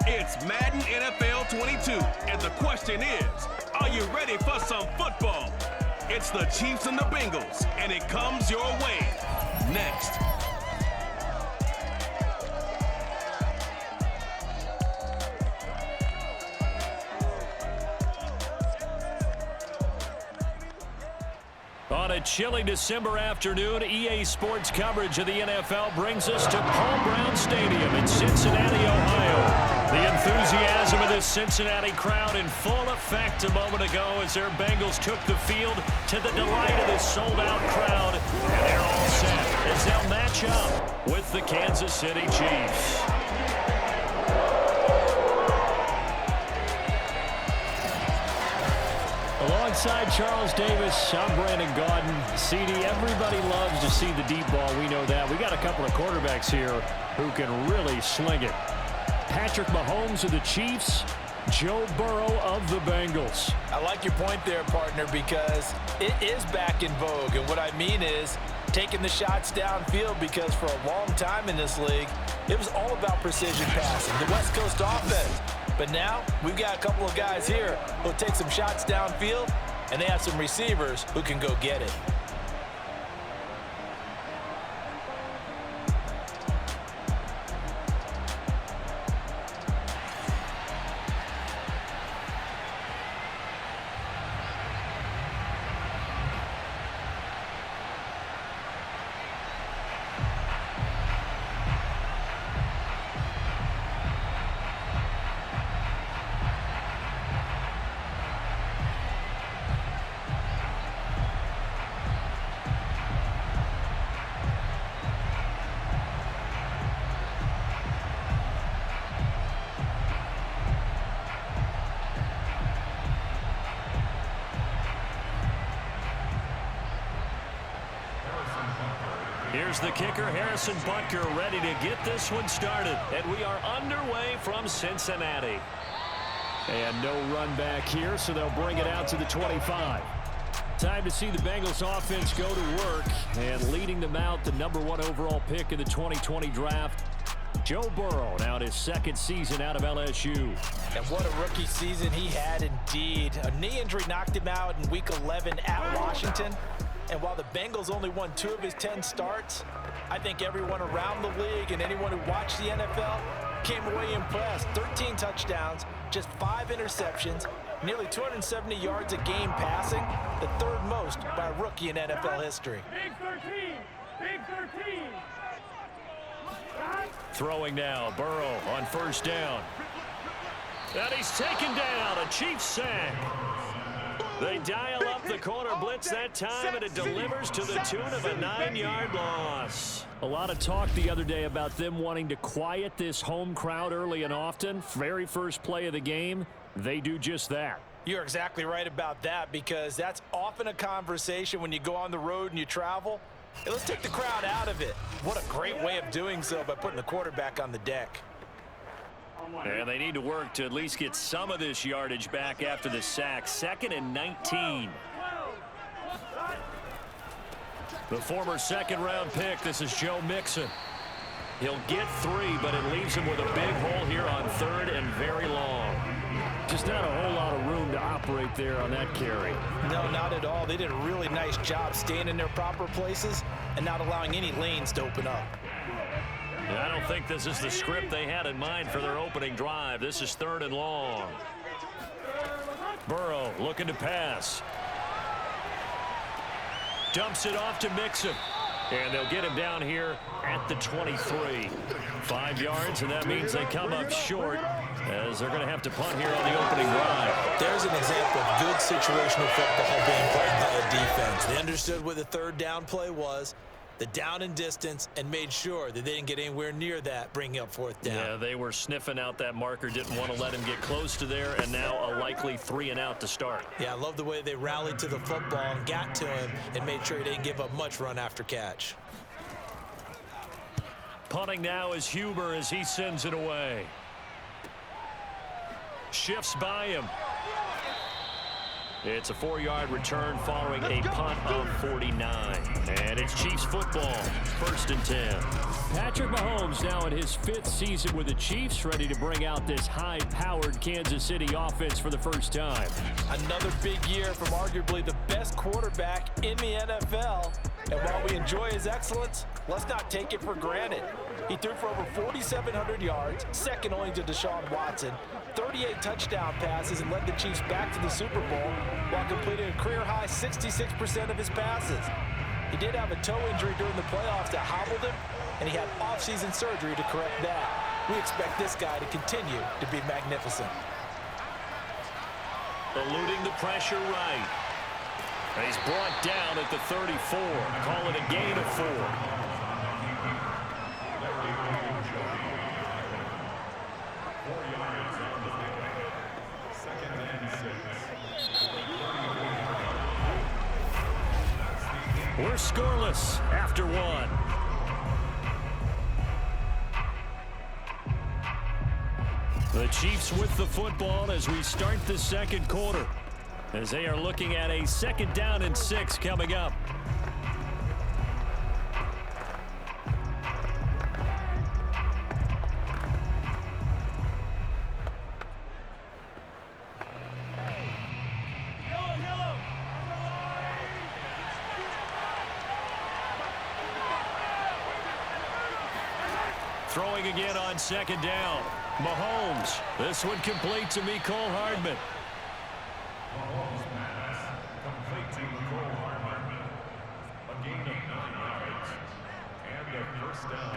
It's Madden NFL 22, and the question is, are you ready for some football? It's the Chiefs and the Bengals, and it comes your way next. On a chilly December afternoon, EA Sports coverage of the NFL brings us to Paul Brown Stadium in Cincinnati, Ohio. The enthusiasm of this Cincinnati crowd in full effect a moment ago as their Bengals took the field to the delight of this sold-out crowd. And they're all set as they'll match up with the Kansas City Chiefs. Alongside Charles Davis, I'm Brandon Gaudin. CD, everybody loves to see the deep ball. We know that. We got a couple of quarterbacks here who can really sling it. Patrick Mahomes of the Chiefs, Joe Burrow of the Bengals. I like your point there, partner, because it is back in vogue. And what I mean is taking the shots downfield, because for a long time in this league, it was all about precision passing, the West Coast offense. But now we've got a couple of guys here who'll take some shots downfield, and they have some receivers who can go get it. Here's the kicker, Harrison Butker, ready to get this one started. And we are underway from Cincinnati. And no run back here, so they'll bring it out to the 25. Time to see the Bengals offense go to work. And leading them out, the #1 overall pick in the 2020 draft, Joe Burrow, now in his second season out of LSU. And what a rookie season he had indeed. A knee injury knocked him out in Week 11 at Washington. And while the Bengals only won 2 of his 10 starts, I think everyone around the league and anyone who watched the NFL came away impressed. 13 touchdowns, just 5 interceptions, nearly 270 yards a game passing, the 3rd most by a rookie in NFL history. Big 13! Big 13! Throwing now, Burrow on first down. And he's taken down, a Chiefs sack. They dial up the corner blitz that time, and it delivers to the tune of a 9-yard loss. A lot of talk the other day about them wanting to quiet this home crowd early and often. Very first play of the game, they do just that. You're exactly right about that, because that's often a conversation when you go on the road and you travel. Hey, let's take the crowd out of it. What a great way of doing so by putting the quarterback on the deck. And they need to work to at least get some of this yardage back after the sack. 2nd and 19. The former 2nd-round pick, this is Joe Mixon. He'll get 3, but it leaves him with a big hole here on 3rd and very long. Just not a whole lot of room to operate there on that carry. No, not at all. They did a really nice job staying in their proper places and not allowing any lanes to open up. I don't think this is the script they had in mind for their opening drive. This is 3rd and long. Burrow looking to pass. Dumps it off to Mixon. And they'll get him down here at the 23. 5 yards, and that means they come up short as they're going to have to punt here on the opening drive. There's an example of good situational football being played by a defense. They understood what the 3rd down play was, the down and distance, and made sure that they didn't get anywhere near that, bringing up 4th down. Yeah, they were sniffing out that marker, didn't want to let him get close to there, and now a likely 3 and out to start. Yeah, I love the way they rallied to the football and got to him and made sure he didn't give up much run after catch. Punting now is Huber as he sends it away. Shifts by him. It's a 4-yard return following a punt of 49. And it's Chiefs football, 1st and 10. Patrick Mahomes now in his 5th season with the Chiefs, ready to bring out this high-powered Kansas City offense for the first time. Another big year from arguably the best quarterback in the NFL. And while we enjoy his excellence, let's not take it for granted. He threw for over 4,700 yards, second only to Deshaun Watson, 38 touchdown passes, and led the Chiefs back to the Super Bowl while completing a career-high 66% of his passes. He did have a toe injury during the playoffs that hobbled him, and he had off-season surgery to correct that. We expect this guy to continue to be magnificent. Eluding the pressure right. And he's brought down at the 34. Call it a gain of 4. We're scoreless after 1. The Chiefs with the football as we start the second quarter, as they are looking at a 2nd down and 6 coming up. Throwing again on 2nd down. Mahomes. This one complete to Mecole Hardman. Mahomes pass complete to Mecole Hardman. A gain of 9 yards and a 1st down.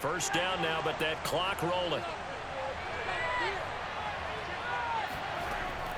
First down now, but that clock rolling.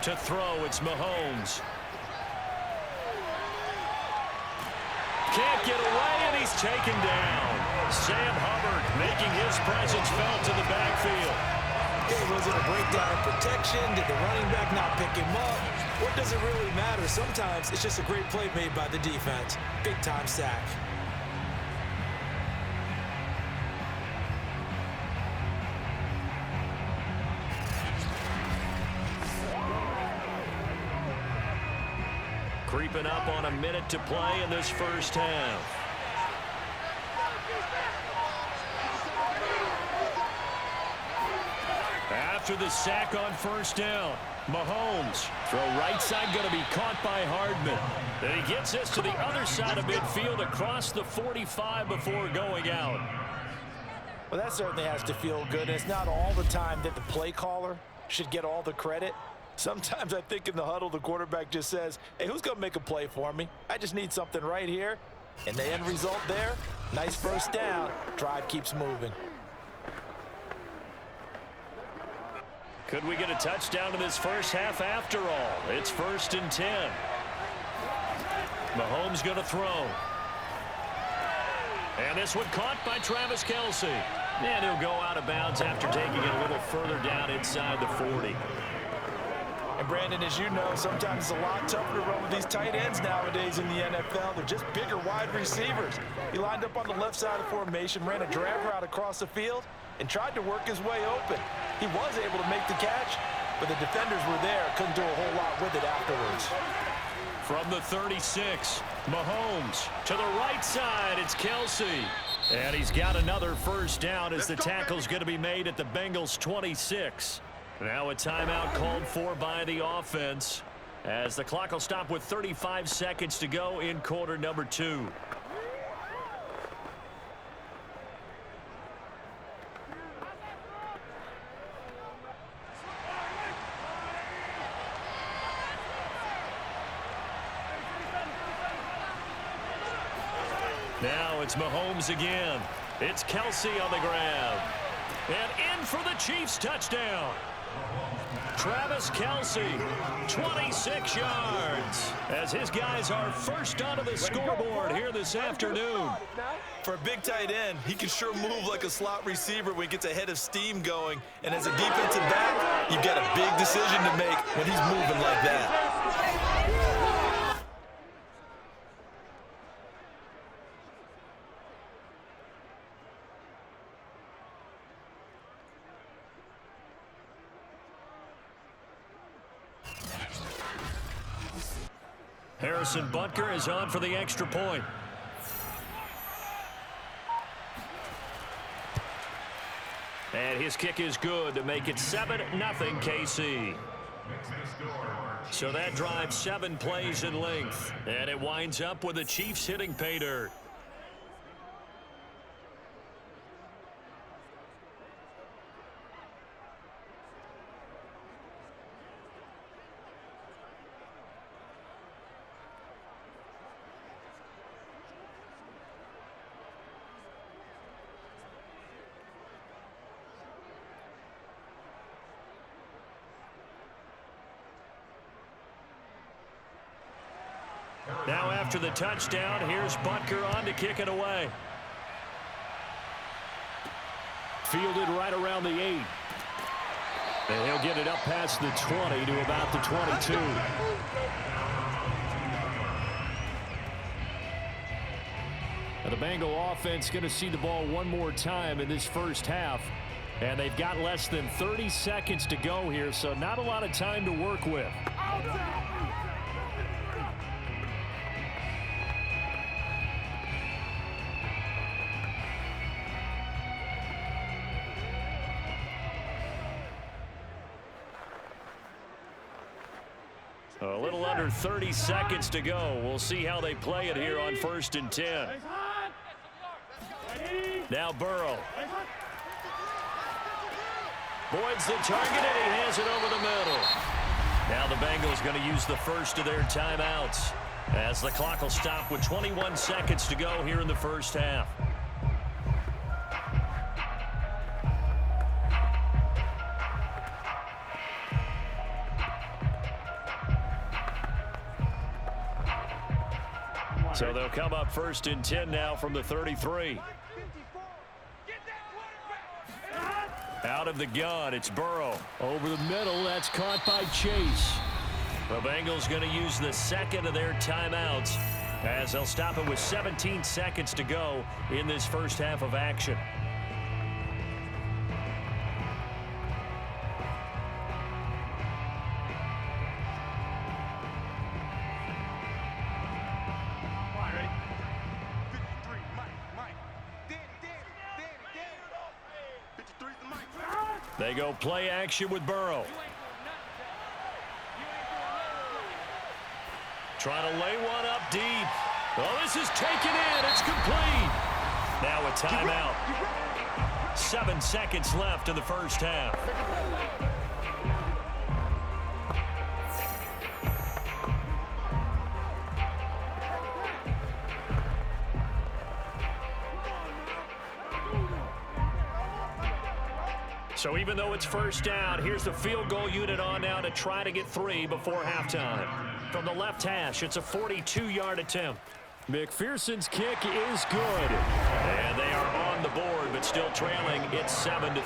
To throw, it's Mahomes. Can't get away, and he's taken down. Sam Hubbard making his presence felt to the backfield. Was it a breakdown in protection? Did the running back not pick him up? What does it really matter? Sometimes it's just a great play made by the defense. Big-time sack. Creeping up on a minute to play in this first half. After the sack on 1st down, Mahomes. Throw right side going to be caught by Hardman. Then he gets this to the other side of midfield across the 45 before going out. Well, that certainly has to feel good. It's not all the time that the play caller should get all the credit. Sometimes I think in the huddle, the quarterback just says, hey, who's going to make a play for me? I just need something right here. And the end result there, nice 1st down. Drive keeps moving. Could we get a touchdown in this first half after all? It's 1st and 10. Mahomes going to throw. And this one caught by Travis Kelce. And he'll go out of bounds after taking it a little further down inside the 40. And Brandon, as you know, sometimes it's a lot tougher to run with these tight ends nowadays in the NFL. They're just bigger wide receivers. He lined up on the left side of formation, ran a drag route across the field, and tried to work his way open. He was able to make the catch, but the defenders were there, couldn't do a whole lot with it afterwards. From the 36, Mahomes to the right side, it's Kelce. And he's got another 1st down as the tackle's going to be made at the Bengals 26. Now a timeout called for by the offense as the clock will stop with 35 seconds to go in quarter number 2. Now it's Mahomes again. It's Kelce on the grab. And in for the Chiefs touchdown. Travis Kelce, 26 yards, as his guys are first onto the scoreboard here this afternoon. For a big tight end, he can sure move like a slot receiver when he gets a head of steam going. And as a defensive back, you've got a big decision to make when he's moving like that. Harrison Butker is on for the extra point. And his kick is good to make it 7-0 KC. So that drives 7 plays in length. And it winds up with the Chiefs hitting pay dirt. Now after the touchdown, here's Butker on to kick it away. Fielded right around the 8. And he'll get it up past the 20 to about the 22. Now the Bengal offense going to see the ball one more time in this first half. And they've got less than 30 seconds to go here, so not a lot of time to work with. A little under 30 seconds to go. We'll see how they play it here on 1st and 10. Now Burrow. Boyd's the target, and he has it over the middle. Now the Bengals going to use the first of their timeouts as the clock will stop with 21 seconds to go here in the first half. So they'll come up 1st and 10 now from the 33. Out of the gun, it's Burrow. Over the middle, that's caught by Chase. The Bengals going to use the second of their timeouts as they'll stop it with 17 seconds to go in this first half of action. They go play action with Burrow. Trying to lay one up deep. Oh, this is taken in. It's complete. Now a timeout. 7 seconds left in the first half. So even though it's first down, here's the field goal unit on now to try to get 3 before halftime. From the left hash, it's a 42-yard attempt. McPherson's kick is good. And they are on the board, but still trailing. It's 7-3.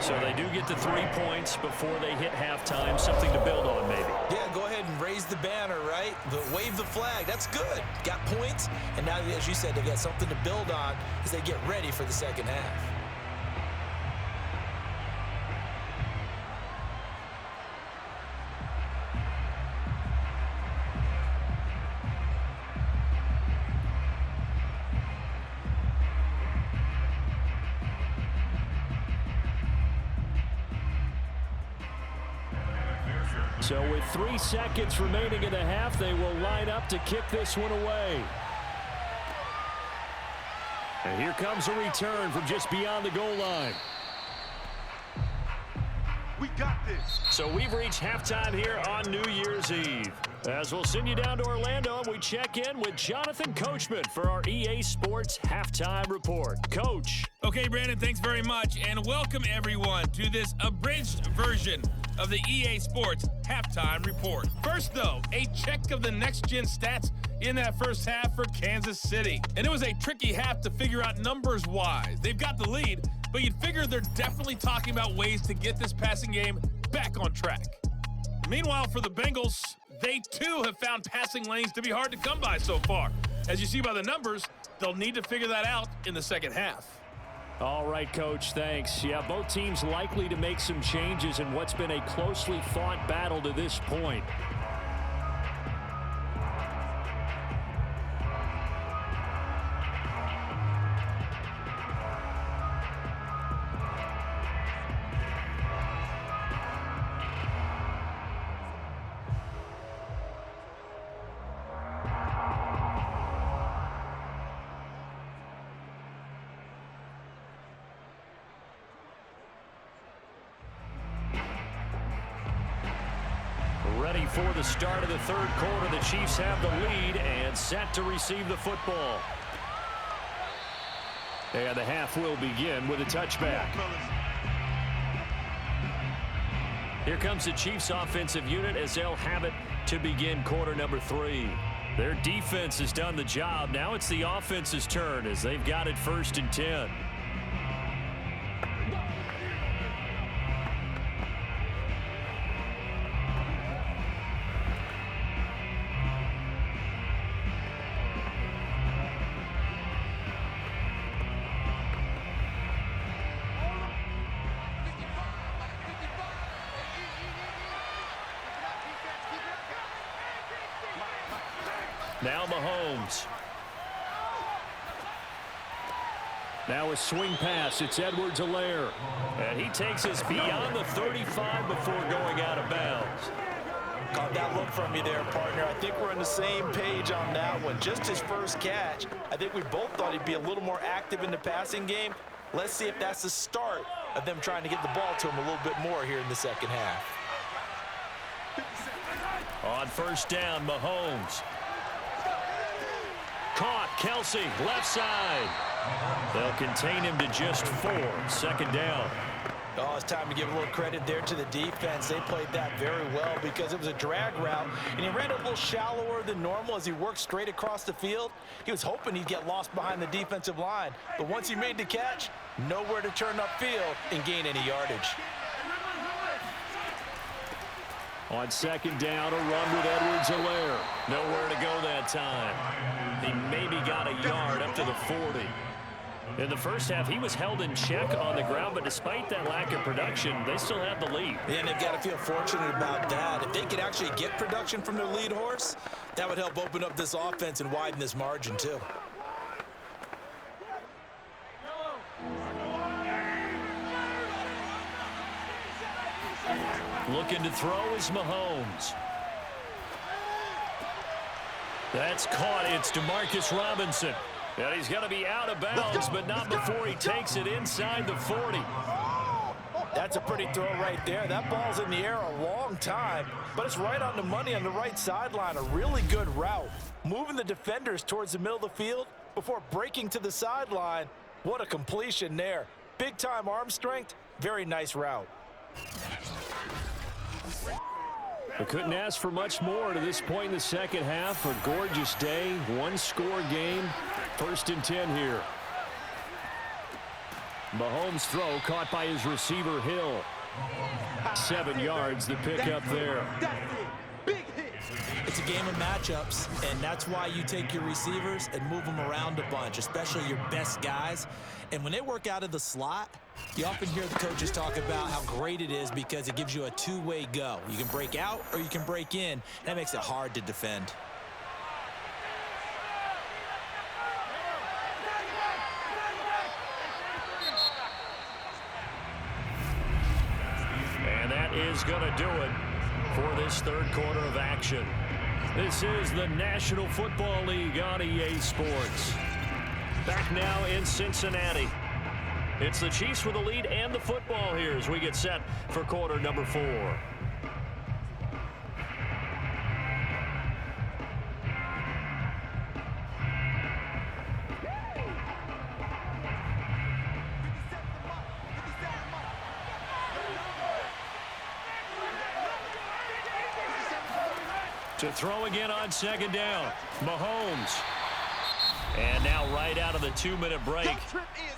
So they do get the 3 points before they hit halftime. Something to build on, maybe. Yeah, go ahead and raise the banner, right? Wave the flag. That's good. Got points. And now, as you said, they got something to build on as they get ready for the second half. So with 3 seconds remaining in the half, they will line up to kick this one away. And here comes a return from just beyond the goal line. We got this. So we've reached halftime here on New Year's Eve. As we'll send you down to Orlando, and we check in with Jonathan Coachman for our EA Sports Halftime Report. Coach. Okay, Brandon, thanks very much, and welcome everyone to this abridged version of the EA Sports Halftime Report. First, though, a check of the next-gen stats in that first half for Kansas City. And it was a tricky half to figure out numbers-wise. They've got the lead, but you'd figure they're definitely talking about ways to get this passing game back on track. Meanwhile, for the Bengals, they too have found passing lanes to be hard to come by so far. As you see by the numbers, they'll need to figure that out in the second half. All right, Coach, thanks. Yeah, both teams likely to make some changes in what's been a closely fought battle to this point. ready for the start of the third quarter. The Chiefs have the lead and set to receive the football. And the half will begin with a touchback. Here comes the Chiefs offensive unit as they'll have it to begin quarter number 3. Their defense has done the job. Now it's the offense's turn as they've got it 1st and 10. Now Mahomes. Now a swing pass. It's Edwards-Helaire. And he takes us beyond the 35 before going out of bounds. Caught that look from you there, partner. I think we're on the same page on that one. Just his first catch. I think we both thought he'd be a little more active in the passing game. Let's see if that's the start of them trying to get the ball to him a little bit more here in the second half. On 1st down, Mahomes. Caught, Kelsey, left side. They'll contain him to just 4. 2nd down. Oh, it's time to give a little credit there to the defense. They played that very well because it was a drag route, and he ran a little shallower than normal as he worked straight across the field. He was hoping he'd get lost behind the defensive line, but once he made the catch, nowhere to turn upfield and gain any yardage. On 2nd down, a run with Edwards-Helaire. Nowhere to go that time. He maybe got a yard up to the 40. In the first half, he was held in check on the ground, but despite that lack of production, they still have the lead. Yeah, and they've got to feel fortunate about that. If they could actually get production from their lead horse, that would help open up this offense and widen this margin, too. Looking to throw is Mahomes. That's caught. It's DeMarcus Robinson. And he's going to be out of bounds, but not before he takes it inside the 40. That's a pretty throw right there. That ball's in the air a long time, but it's right on the money on the right sideline. A really good route. Moving the defenders towards the middle of the field before breaking to the sideline. What a completion there. Big-time arm strength. Very nice route. We couldn't ask for much more to this point in the second half. A gorgeous day, one-score game. 1st and 10 here. Mahomes' throw caught by his receiver, Hill. 7 yards, the pickup there. It's a game of matchups, and that's why you take your receivers and move them around a bunch, especially your best guys. And when they work out of the slot, you often hear the coaches talk about how great it is because it gives you a two-way go. You can break out or you can break in. That makes it hard to defend. And that is going to do it for this third quarter of action. This is the National Football League on EA Sports. Back now in Cincinnati. It's the Chiefs with the lead and the football here as we get set for quarter number 4. To throw again on 2nd down. Mahomes. And now right out of the 2-minute break,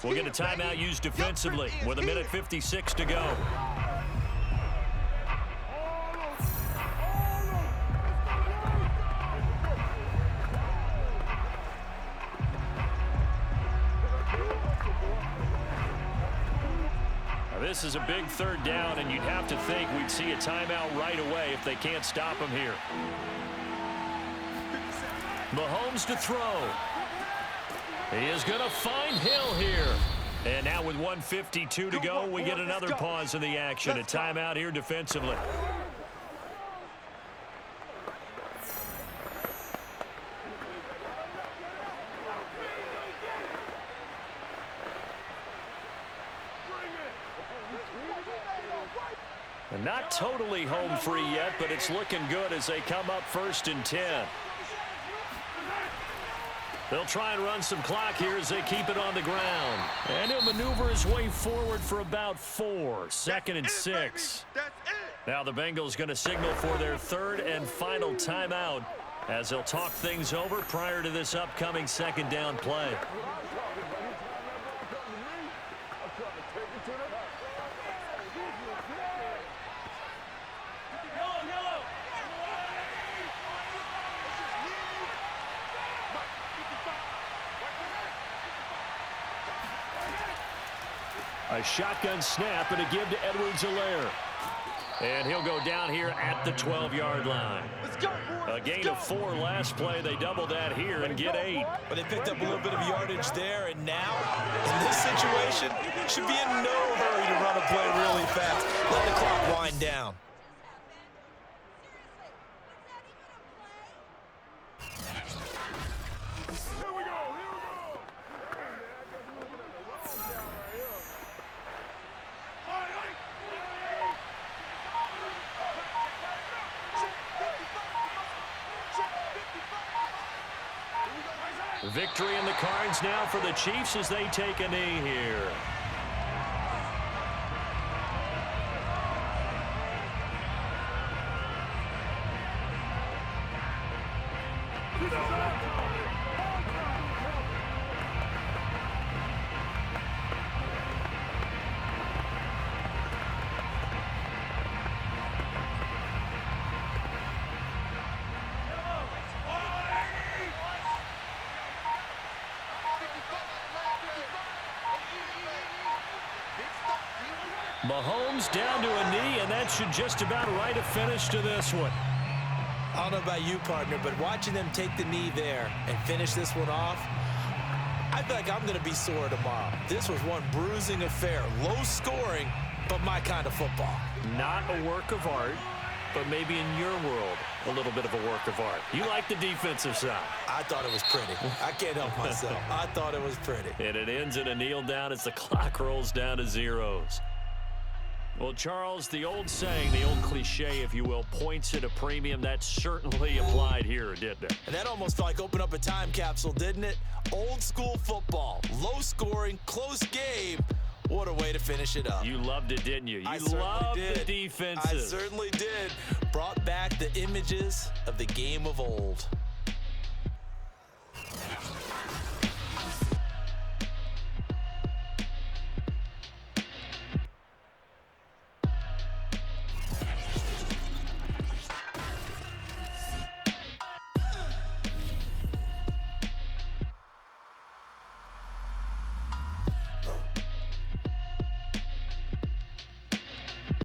we'll get a timeout used defensively with 1:56 to go. Now this is a big 3rd down, and you'd have to think we'd see a timeout right away if they can't stop him here. Mahomes to throw. He is going to find Hill here. And now with 1:52 to go, we get another pause in the action. A timeout here defensively. Not totally home free yet, but it's looking good as they come up 1st and 10. They'll try and run some clock here as they keep it on the ground. And he'll maneuver his way forward for about 4. 2nd and 6. Now the Bengals going to signal for their 3rd and final timeout as they'll talk things over prior to this upcoming 2nd down play. A shotgun snap and a give to Edwards-Helaire. And he'll go down here at the 12-yard line. A gain of 4 last play. They double that here and get 8. But they picked up a little bit of yardage there, and now, in this situation, should be in no hurry to run a play really fast. Let the clock wind down. Victory in the cards now for the Chiefs as they take a knee here. Mahomes down to a knee, and that should just about write a finish to this one. I don't know about you, partner, but watching them take the knee there and finish this one off, I feel like I'm going to be sore tomorrow. This was one bruising affair. Low scoring, but my kind of football. Not a work of art, but maybe in your world, a little bit of a work of art. You like the defensive side. I thought it was pretty. I can't help myself. I thought it was pretty. And it ends in a kneel down as the clock rolls down to zeros. Well, Charles, the old saying, the old cliche, if you will, points at a premium. That certainly applied here, didn't it? And that almost felt like opened up a time capsule, didn't it? Old school football, low scoring, close game. What a way to finish it up. You loved it, didn't you? I You loved did. the defenses. I certainly did. Brought back the images of the game of old.